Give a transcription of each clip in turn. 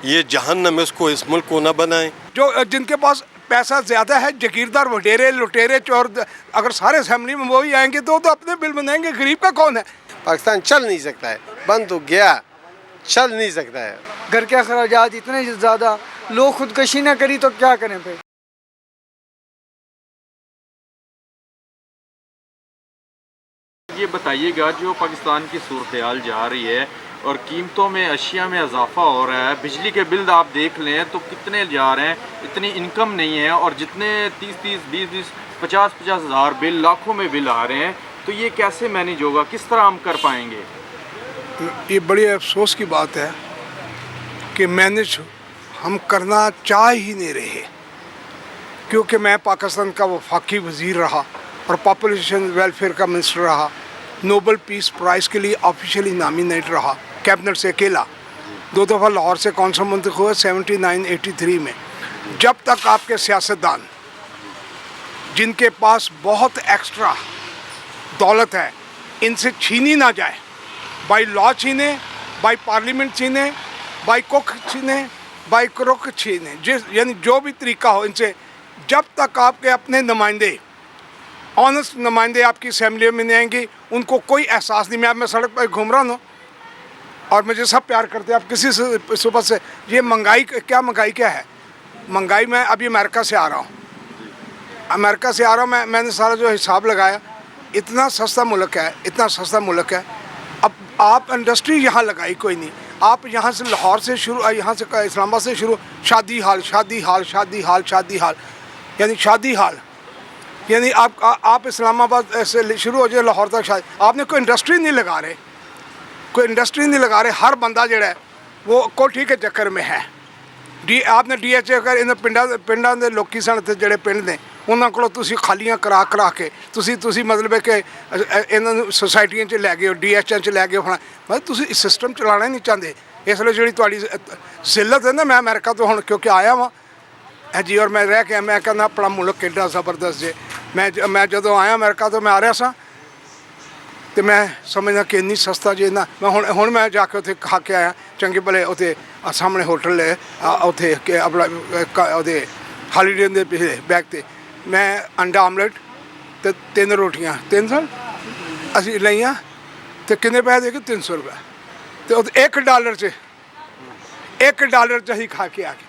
ये जहन्नम इसको इस मुल्क को न बनाएं। जो जिनके पास पैसा ज़्यादा है, जागीरदार वडेरे लुटेरे चोर, अगर सारे असेंबली में वही आएंगे तो अपने बिल बनाएंगे। गरीब का कौन है? पाकिस्तान चल नहीं सकता है, बंद तो गया, चल नहीं सकता है। घर के अखराजात इतने ज़्यादा, लोग खुदकशी ना करी तो क्या करें फिर। ये बताइएगा, जो पाकिस्तान की सूरत हाल जा रही है और कीमतों में अशिया में इजाफा हो रहा है, बिजली के बिल आप देख लें तो कितने जा रहे हैं, इतनी इनकम नहीं है, और जितने 30-30, 20-20, 50-50 हज़ार बिल, लाखों में बिल आ रहे हैं, तो ये कैसे मैनेज होगा, किस तरह हम कर पाएंगे? ये बड़ी अफसोस की बात है कि मैनेज हम करना चाह ही नहीं रहे, क्योंकि मैं पाकिस्तान का वफाकी वज़ीर रहा और पॉपुलेशन वेलफेयर का मिनिस्टर रहा, नोबल पीस प्राइज़ के लिए ऑफिशियली नॉमिनेट रहा कैबिनेट से अकेला, 2 दफ़ा लाहौर से कौंसल मुंतखब हुए 79-83 में। जब तक आपके सियासतदान जिनके पास बहुत एक्स्ट्रा दौलत है इनसे छीनी ना जाए, बाई लॉ छीने, बाई पार्लियामेंट छीने, बाई कुक छीने, बाई क्रुक छीने, यानी जो भी तरीका हो इनसे, जब तक आपके अपने नुमाइंदे ऑनेस्ट नुमाइंदे आपकी असेंबली में नहीं आएंगे, उनको कोई एहसास नहीं। मैं सड़क पर घूम रहा हूँ और मुझे सब प्यार करते हैं, आप किसी से सुबह से ये महंगाई क्या है। महंगाई मैं अभी अमेरिका से आ रहा हूँ, मैंने सारा जो हिसाब लगाया, इतना सस्ता मुल्क है। अब आप इंडस्ट्री यहाँ लगाई कोई नहीं, आप यहाँ से लाहौर से शुरू, यहाँ से इस्लामाबाद से शुरू, शादी हाल, यानी आप इस्लामाबाद से शुरू हो जाए लाहौर तक शायद आपने कोई इंडस्ट्री नहीं लगा रहे। हर बंदा जड़ा है वो कोठी के चक्कर में है। आपने DHA कर इन पिंडां दे लोकी सन इत्थे जड़े पिंड ने उन्हां कोलों तुसीं खालियां करा के तुसीं मतलब कि इन्हां सोसाइटियां च लै गए हो, DHA च लै गए हो, मतलब तुसीं सिस्टम चलाना ही नहीं चाहते। इसलिए जिहड़ी तुहाड़ी जिल्लत है ना, मैं अमेरिका तो हुण क्योंकि आया वां जी, और मैं रह के मैं कहना अपना मुल्क कितना ज़बरदस्त जे। मैं जदों आया अमेरिका तो मैं आ रहा सा तो मैं समझना कि इन्नी सस्ता जे ना, मैं हुण मैं जाके उत्थे खा के आया चंगे भले, उत्थे सामने होटल है उत्थे के अपना उहदे हॉलीडे दे पिछले बैग ते मैं अंडा आमलेट ते 3 रोटियां 300 असीं लईआं ते किन्ने पैसे दे के 300 रुपये, तो $1 च असीं खा के आ गए।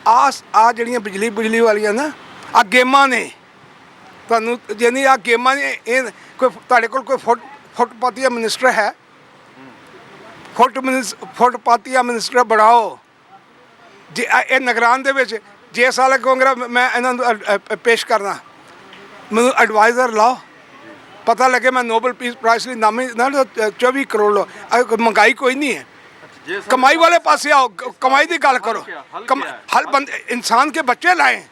आ जड़ियाँ बिजली वालियां ना, आ गेमां ने तुहानूं, यानी आ गेमां ने, कोई तुहाडे कोल कोई फुटपाथिया मिनिस्टर है, फुटपाथिया मिनिस्टर बनाओ जे ये नगरान दे विच जे साल कांग्रेस मैं इन्हां पेश करना, मैनूं एडवाइज़र लाओ, पता लगे मैं नोबल पीस प्राइज़ ਲਈ नामी ना 24 करोड़ लो। महंगाई कोई नहीं है, कमाई वाले पासे आओ, कमाई की गल करो। हर बंदे इंसान के बच्चे लाएं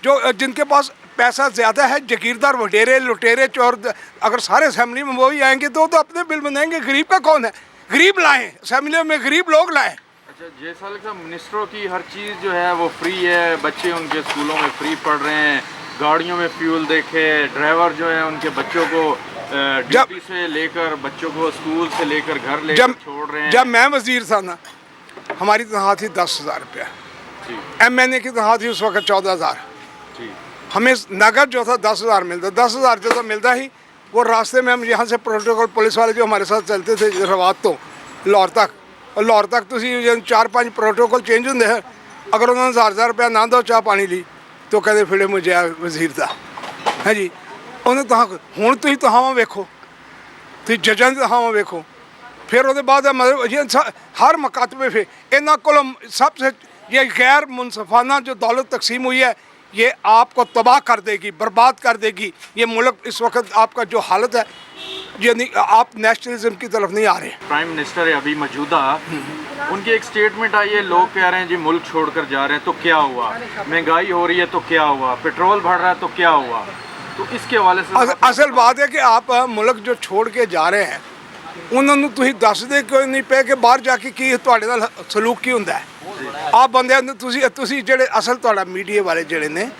जो जिनके पास पैसा ज़्यादा है, जागीरदार वडेरे लुटेरे चोर, अगर सारे असेंबली में वही आएंगे तो अपने बिल बनाएंगे। गरीब का कौन है? गरीब लाएं, असेंबली में गरीब लोग लाएं। अच्छा, जैसा लगता मिनिस्टरों की हर चीज़ जो है वो फ्री है, बच्चे उनके स्कूलों में फ्री पढ़ रहे हैं, गाड़ियों में फ्यूल देखे, ड्राइवर जो है उनके बच्चों को ड्यूटी से लेकर बच्चों को स्कूल से लेकर घर लेकर छोड़ रहे हैं। जब मैं वजीर था ना, हमारी तनख्वाह थी 10,000 रुपया, MNA की तनख्वाह थी उस वक्त 14,000। हमें नगद जो था 10,000 मिलता, 10,000 जो था मिलता ही, वो रास्ते में हम यहाँ से प्रोटोकॉल पुलिस वाले जो हमारे साथ चलते थे रवात तो लाहौर तक, और लाहौर तक तुम 4-5 प्रोटोकॉल चेंज होंगे हैं, अगर उन्होंने 1,000 रुपया ना दो चाह पानी ली तो कहते फिर मुझे वजीर था है जी। उन्हें तो हूँ तुम तहावां वेखो, तुम जजां दी तहावां वेखो, फिर वो बाद मतलब ये हर मकातबे फिर इन्हों को सबसे ये गैर मुनसफाना जो दौलत तकसीम हुई है, ये आपको तबाह कर देगी, बर्बाद कर देगी। ये मुल्क इस वक्त आपका जो हालत है, यानी आप नेशनलिज्म की तरफ नहीं आ रहे। प्राइम मिनिस्टर है अभी मौजूदा, उनकी एक स्टेटमेंट आई है, लोग कह रहे हैं जी मुल्क छोड़कर जा रहे हैं तो क्या हुआ, महंगाई हो रही है तो क्या हुआ, पेट्रोल बढ़ रहा है तो क्या हुआ। तो इसके हवाले से असल बात है कि आप मुल्क जो छोड़ के जा रहे हैं उन्होंने तुसीं दसदे क्यों नहीं पे कि बाहर जाके की तुहाडे नाल सलूक की हुंदा है। आप बंदे तुसीं जिहड़े असल तुहाडा मीडिया वाले जिहड़े ने,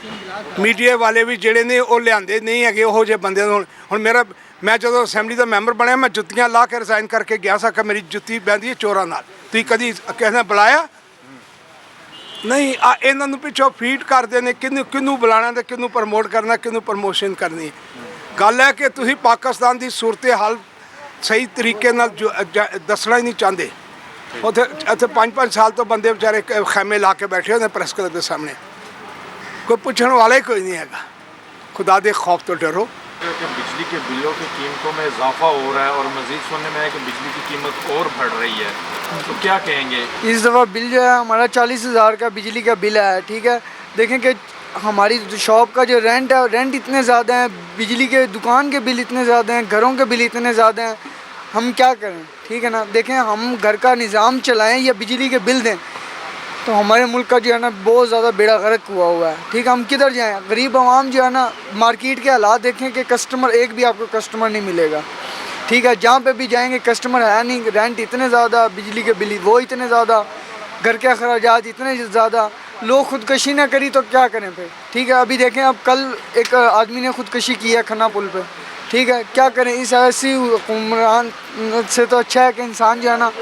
मीडिया वाले भी जिहड़े ने वो लिआंदे नहीं है ओहो जे बंदे। हुण मेरा मैं जो असैंबली का मैंबर बनया, मैं जुत्तियां ला के रिजाइन करके गया सा कि मेरी जुत्ती बहती है चोरां नाल। तुसीं कदी किसी ने बुलाया ਨਹੀਂ ਆ ਇਹਨਾਂ ਨੂੰ ਪਿੱਛੋਂ ਫੀਡ ਕਰਦੇ ਨੇ ਕਿਹਨੂੰ ਬੁਲਾਣਾ ਤੇ ਕਿਹਨੂੰ ਪ੍ਰਮੋਟ ਕਰਨਾ, ਕਿਹਨੂੰ ਪ੍ਰਮੋਸ਼ਨ ਕਰਨੀ। ਗੱਲ ਹੈ ਕਿ ਤੁਸੀਂ ਪਾਕਿਸਤਾਨ ਦੀ ਸੂਰਤ ਹਾਲ ਸਹੀ ਤਰੀਕੇ ਨਾਲ ਦੱਸਣਾ ਹੀ ਨਹੀਂ ਚਾਹੁੰਦੇ। ਉੱਥੇ 5-5 ਸਾਲ ਤੋਂ ਬੰਦੇ ਵਿਚਾਰੇ ਖੈਮੇ ਲਾ ਕੇ ਬੈਠੇ ਹੋਏ ਨੇ ਪ੍ਰੈਸ ਕਲੱਬ ਦੇ ਸਾਹਮਣੇ, ਕੋਈ ਪੁੱਛਣ ਵਾਲਾ ਹੀ ਕੋਈ ਨਹੀਂ ਹੈਗਾ। खुदा दे खौफ तो डरो। कि बिजली के बिलों की कीमतों में इजाफा हो रहा है और मज़ीद सुनने में है कि बिजली की कीमत और बढ़ रही है, तो क्या कहेंगे? इस दफ़ा बिल जो है हमारा 40,000 का बिजली का बिल है। ठीक है, देखें कि हमारी शॉप का जो रेंट है, रेंट इतने ज़्यादा हैं, बिजली के दुकान के बिल इतने ज़्यादा हैं, घरों के बिल इतने ज़्यादा हैं, हम क्या करें? ठीक है ना, देखें हम घर का निज़ाम चलाएं या बिजली के बिल दें तो हमारे मुल्क का जो है ना बहुत ज़्यादा बेड़ा गर्क हुआ है। ठीक है, हम किधर जाएं? गरीब आवाम जो है ना, मार्केट के हालात देखें कि कस्टमर एक भी आपको कस्टमर नहीं मिलेगा। ठीक है, जहाँ पे भी जाएंगे कस्टमर है नहीं, रेंट इतने ज़्यादा, बिजली के बिल वो इतने ज़्यादा, घर के अखराजात इतने ज़्यादा, लोग खुदकशी ना करी तो क्या करें फिर? ठीक है, अभी देखें अब कल एक आदमी ने खुदकशी की है खन्ना पुल पे। ठीक है, क्या करें? इस ऐसी हुक्मरान से तो अच्छा है कि इंसान जो है ना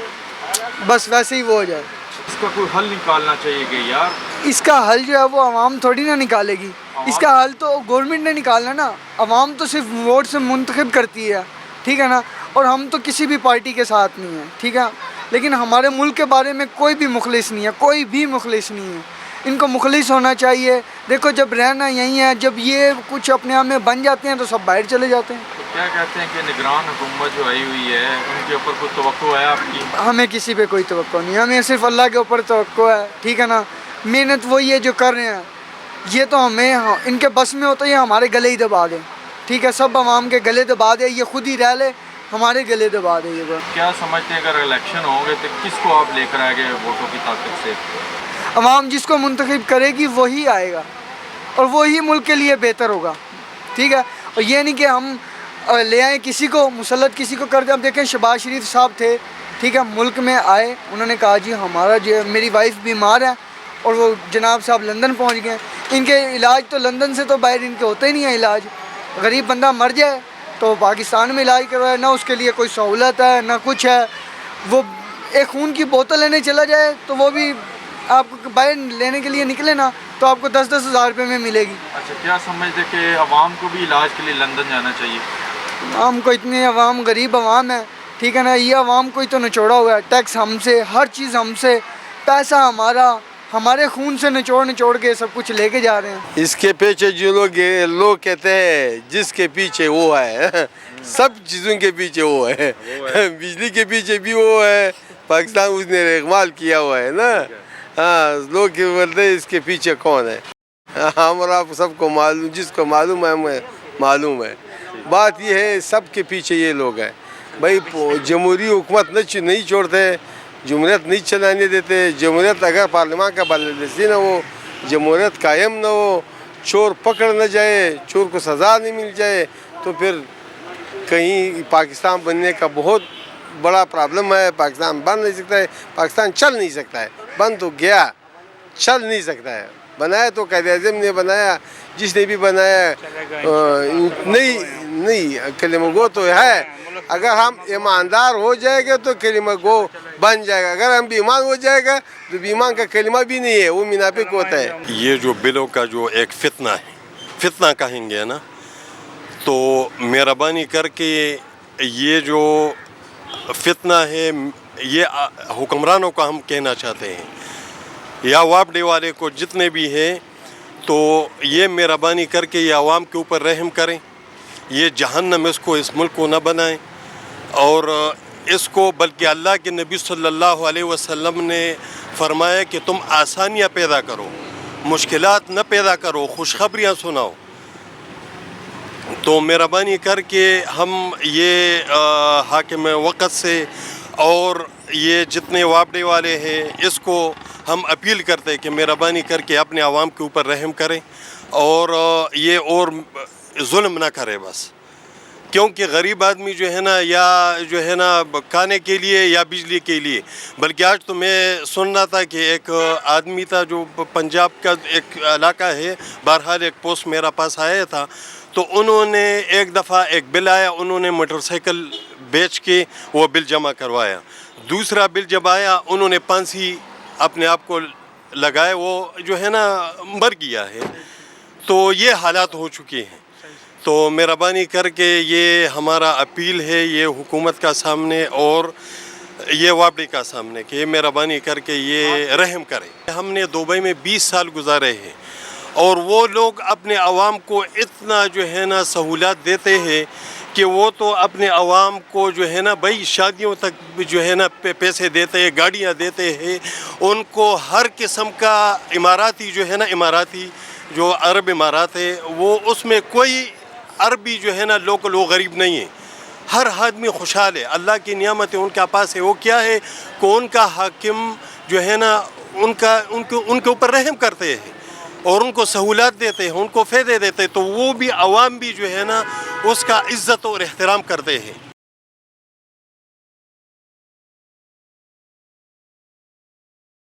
बस वैसे ही वो हो जाए। इसका कोई हल निकालना चाहिए कि यार, इसका हल जो है वो आवाम थोड़ी ना निकालेगी, इसका हल तो गवर्नमेंट ने निकालना ना। आवाम तो सिर्फ वोट से मुंतखब करती है, ठीक है ना, और हम तो किसी भी पार्टी के साथ नहीं हैं। ठीक है, लेकिन हमारे मुल्क के बारे में कोई भी मुखलिस नहीं है, कोई भी मुखलिस नहीं है। इनको मुखलिस होना चाहिए। देखो जब रहना यहीं है, जब ये कुछ अपने आप में बन जाते हैं तो सब बाहर चले जाते हैं। तो क्या कहते हैं कि निगरान हुकूमत जो आई हुई है उनके ऊपर कुछ तवक्को है आपकी? हमें किसी पे कोई तवक्को नहीं, हमें सिर्फ अल्लाह के ऊपर तवक्को है। ठीक है ना, मेहनत वही है जो कर रहे हैं, ये तो हमें इनके बस में होता है, ये हमारे गले ही दबा दें। ठीक है, सब आवाम के गले दबा दे, ये खुद ही रह ले, हमारे गले दबा दे। ये बात क्या समझते हैं अगर इलेक्शन होंगे तो किसको आप लेकर आएंगे वोटों की ताकत से? अवाम जिसको मुंतखब करेगी वही आएगा और वही मुल्क के लिए बेहतर होगा। ठीक है, और ये नहीं कि हम ले आए किसी को, मुसल्लत किसी को कर दें। अब देखें शहबाज शरीफ साहब थे, ठीक है, मुल्क में आए, उन्होंने कहा जी हमारा जो मेरी वाइफ बीमार है, और वो जनाब साहब लंदन पहुंच गए। इनके इलाज तो लंदन से तो बाहर इनके होते ही नहीं है इलाज। गरीब बंदा मर जाए तो पाकिस्तान में इलाज करवाए, ना उसके लिए कोई सहूलत है ना कुछ है। वो एक खून की बोतल लेने चला जाए तो वो भी आपको बाहर लेने के लिए निकले ना तो आपको 10-10 हज़ार रुपये में मिलेगी। अच्छा, क्या समझते कि अवाम को भी इलाज के लिए लंदन जाना चाहिए? हमको इतने अवाम गरीब अवाम है, ठीक है ना, ये अवाम को ही तो निचोड़ा हुआ है, टैक्स हमसे, हर चीज़ हमसे, पैसा हमारा, हमारे खून से निचोड़ के सब कुछ लेके जा रहे हैं। इसके पीछे जो लोग कहते हैं जिसके पीछे वो है सब चीज़ों के पीछे वो है बिजली के पीछे भी वो है, पाकिस्तान उसने इकमाल किया हुआ है ना। हाँ, लोग बोलते हैं इसके पीछे कौन है, हम और आप सबको मालूम, जिसको मालूम है हमें मालूम है। बात ये है सबके पीछे ये लोग हैं भाई। जमहूरी हुकूमत नहीं छोड़ते, जमहूरियत नहीं चलाने देते। जमहूरियत अगर पार्लियामान का बालादस्ती न हो, जमहूरियत कायम न हो, चोर पकड़ न जाए, चोर को सज़ा नहीं मिल जाए, तो फिर कहीं पाकिस्तान बनने का बहुत बड़ा प्रॉब्लम है। पाकिस्तान बन नहीं सकता है, पाकिस्तान चल नहीं सकता है, बन तो गया, चल नहीं सकता है। बनाया तो कायद-ए-आज़म ने बनाया, जिसने भी बनाया नहीं कलिमा गो तो है। अगर हम ईमानदार हो जाएगा तो कलिमा गो बन जाएगा, अगर हम बेईमान हो जाएगा तो बेईमान का कलिमा भी नहीं है, वो मुनाफिक होता है। ये जो बिलों का जो एक फितना है, फितना कहेंगे ना, तो मेहरबानी करके ये जो फितना है ये हुक्मरानों का हम कहना चाहते हैं, या वापडे वाले को जितने भी हैं, तो ये मेहरबानी करके ये आवाम के ऊपर रहम करें। ये जहन्नम इसको, इस मुल्क को न बनाएं, और इसको बल्कि अल्लाह के नबी सल्लल्लाहु अलैहि वसल्लम ने फरमाया कि तुम आसानियाँ पैदा करो, मुश्किलात न पैदा करो, खुशखबरियाँ सुनाओ। तो मेहरबानी करके हम ये हाकिम वक़्त से और ये जितने वापडे वाले हैं इसको हम अपील करते हैं कि मेहरबानी करके अपने आवाम के ऊपर रहम करें और ये और जुल्म ना करें बस। क्योंकि गरीब आदमी जो है ना, या जो है ना खाने के लिए या बिजली के लिए, बल्कि आज तो मैं सुन रहा था कि एक आदमी था जो पंजाब का एक इलाका है, बहरहाल एक पोस्ट मेरा पास आया था, तो उन्होंने एक दफ़ा एक बिल आया, उन्होंने मोटरसाइकिल बेच के वो बिल जमा करवाया। दूसरा बिल जब आया उन्होंने फांसी अपने आप को लगाए वो जो है ना मर गया है। तो ये हालात हो चुके हैं। तो मेहरबानी करके ये हमारा अपील है ये हुकूमत का सामने और ये वापडी का सामने कि मेहरबानी करके ये रहम करें। हमने दुबई में 20 साल गुजारे हैं اور وہ لوگ اپنے عوام کو اتنا جو ہے نا سہولات دیتے ہیں کہ وہ تو اپنے عوام کو جو ہے نا بھائی شادیوں تک جو ہے نا پیسے دیتے ہیں، گاڑیاں دیتے ہیں، ان کو ہر قسم کا اماراتی جو ہے نا اماراتی جو عرب امارات ہے وہ اس میں کوئی عربی جو ہے نا لوکل وہ غریب نہیں ہے، ہر آدمی خوشحال ہے، اللہ کی نعمت ان کے پاس ہے۔ وہ کیا ہے کہ ان کا حاکم جو ہے نا ان کے اوپر رحم کرتے ہیں اور ان کو سہولات دیتے ہیں، ان کو فائدے دیتے ہیں، تو وہ بھی عوام بھی جو ہے نا اس کا عزت اور احترام کرتے ہیں۔